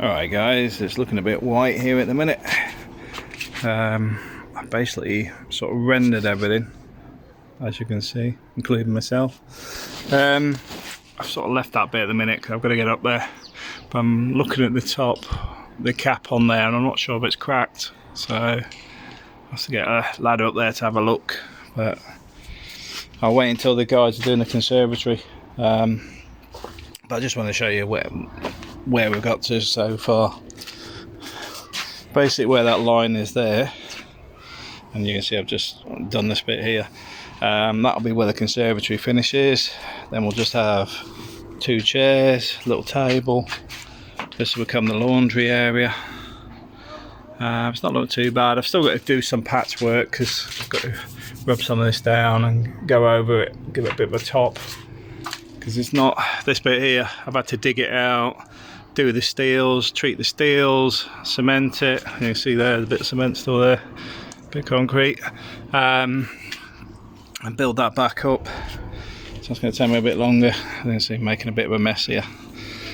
Alright guys, it's looking a bit white here at the minute. I basically sort of rendered everything, as you can see, including myself. I've sort of left that bit at the minute because I've got to get up there. But I'm looking at the top, the cap on there, and I'm not sure if it's cracked. So I have to get a ladder up there to have a look. But I'll wait until the guys are doing the conservatory. But I just want to show you where we've got to so far. Basically where that line is there, and you can see I've just done this bit here. That'll be where the conservatory finishes. Then we'll just have 2 chairs, little table. This will become the laundry area. It's not looking too bad. I've still got to do some patchwork because I've got to rub some of this down and go over it, give it a bit of a top, because it's not this bit here. I've had to dig it out, do the steels, treat the steels, cement it. You can see there's a bit of cement still there, a bit of concrete, and build that back up. So it's going to take me a bit longer. I can see making a bit of a mess here.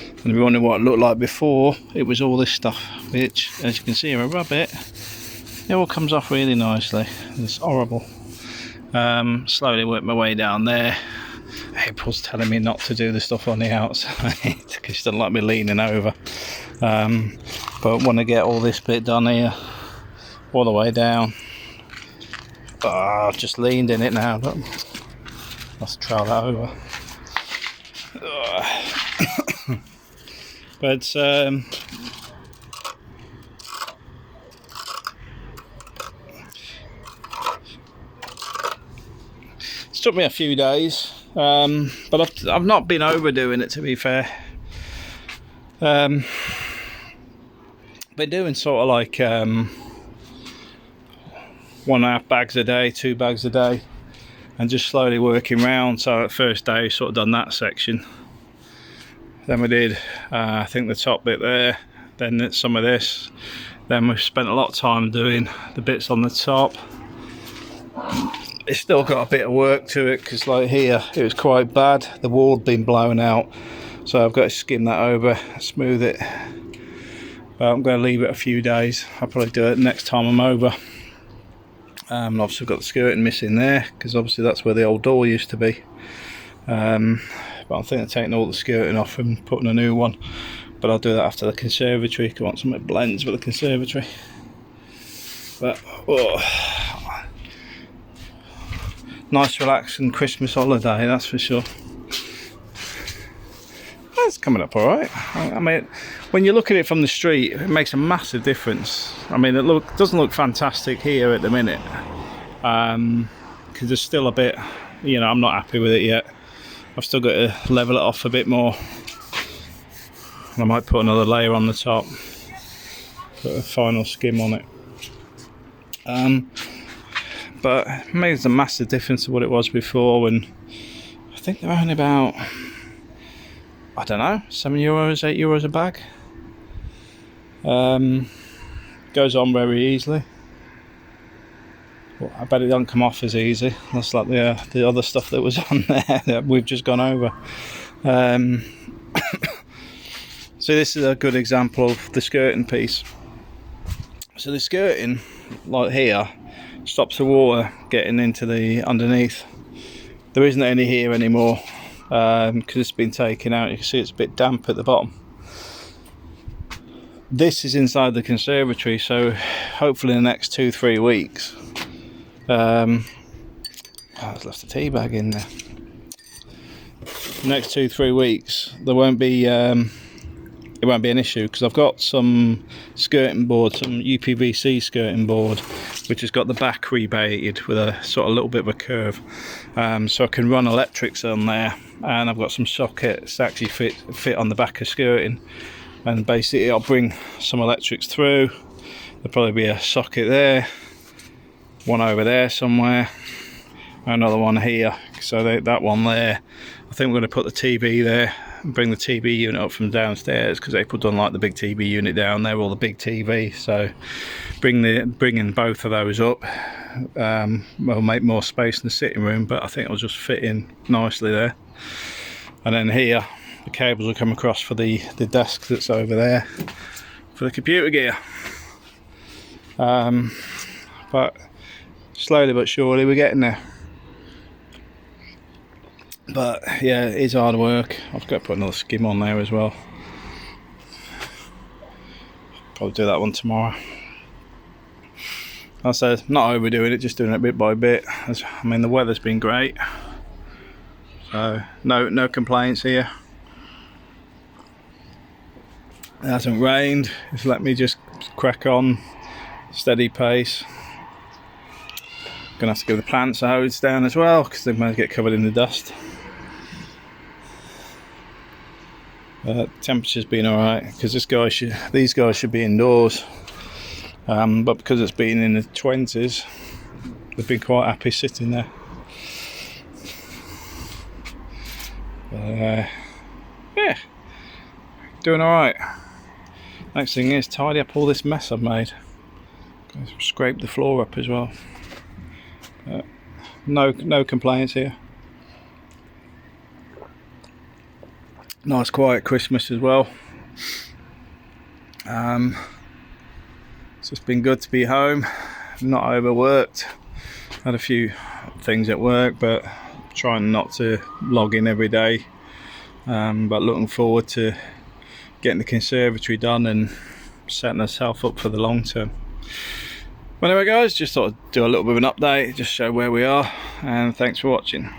And if you wonder what it looked like before, it was all this stuff, which, as you can see, if I rub it, it all comes off really nicely. It's horrible. Slowly work my way down there. April's telling me not to do the stuff on the outside because she doesn't like me leaning over. But I want to get all this bit done here, all the way down. I've just leaned in it now, but let's try that over. But it took me a few days, but I've not been overdoing it, to be fair. Been doing sort of like 1.5 bags a day, 2 bags a day, and just slowly working round. So at first day sort of done that section, then we did I think the top bit there, then some of this, then we've spent a lot of time doing the bits on the top. It's still got a bit of work to it because like here it was quite bad, the wall had been blown out, so I've got to skim that over, smooth it. But I'm going to leave it a few days. I'll probably do it next time I'm over. And obviously I've got the skirting missing there because obviously that's where the old door used to be. But I think I'm taking all the skirting off and putting a new one. But I'll do that after the conservatory because I want something that blends with the conservatory. But nice relaxing Christmas holiday, that's for sure. It's coming up alright. I mean, when you look at it from the street, it makes a massive difference. I mean, it doesn't look fantastic here at the minute, because there's still a bit, you know, I'm not happy with it yet. I've still got to level it off a bit more. I might put another layer on the top, put a final skim on it. But it makes a massive difference to what it was before, when I think they're only about, I don't know, €7, €8 a bag. Goes on very easily. Well, I bet it doesn't come off as easy. That's like the other stuff that was on there that we've just gone over. So this is a good example of the skirting piece. So the skirting, like here, stops the water getting into the underneath. There isn't any here anymore because it's been taken out. You can see it's a bit damp at the bottom. This is inside the conservatory, so hopefully in the next 2-3 weeks. I've left the tea bag in there. The next 2-3 weeks there won't be it won't be an issue because I've got some skirting board, some UPVC skirting board, which has got the back rebaited with a sort of little bit of a curve, so I can run electrics on there, and I've got some sockets that actually fit on the back of skirting, and basically I'll bring some electrics through. There'll probably be a socket there, one over there somewhere, another one here, so that one there. I think we're going to put the TV there and bring the TV unit up from downstairs because April don't like the big TV unit down there, or the big TV, so bringing both of those up will make more space in the sitting room, but I think it'll just fit in nicely there. And then here the cables will come across for the desk that's over there, for the computer gear. But slowly but surely we're getting there. But yeah, it is hard work. I've got to put another skim on there as well. Probably do that one tomorrow. I said, not overdoing it, just doing it bit by bit. I mean, the weather's been great, so no complaints here. It hasn't rained. It's let me just crack on, steady pace. Gonna have to give the plants a hose down as well because they might get covered in the dust. Temperature's been alright because these guys should be indoors, but because it's been in the 20s, they've been quite happy sitting there. Yeah, doing alright. Next thing is tidy up all this mess I've made. Scrape the floor up as well. No complaints here. Nice quiet Christmas as well. It's just been good to be home, not overworked. Had a few things at work, but trying not to log in every day. But looking forward to getting the conservatory done and setting ourselves up for the long term. Well, anyway guys, just thought I'd do a little bit of an update, just show where we are, and thanks for watching.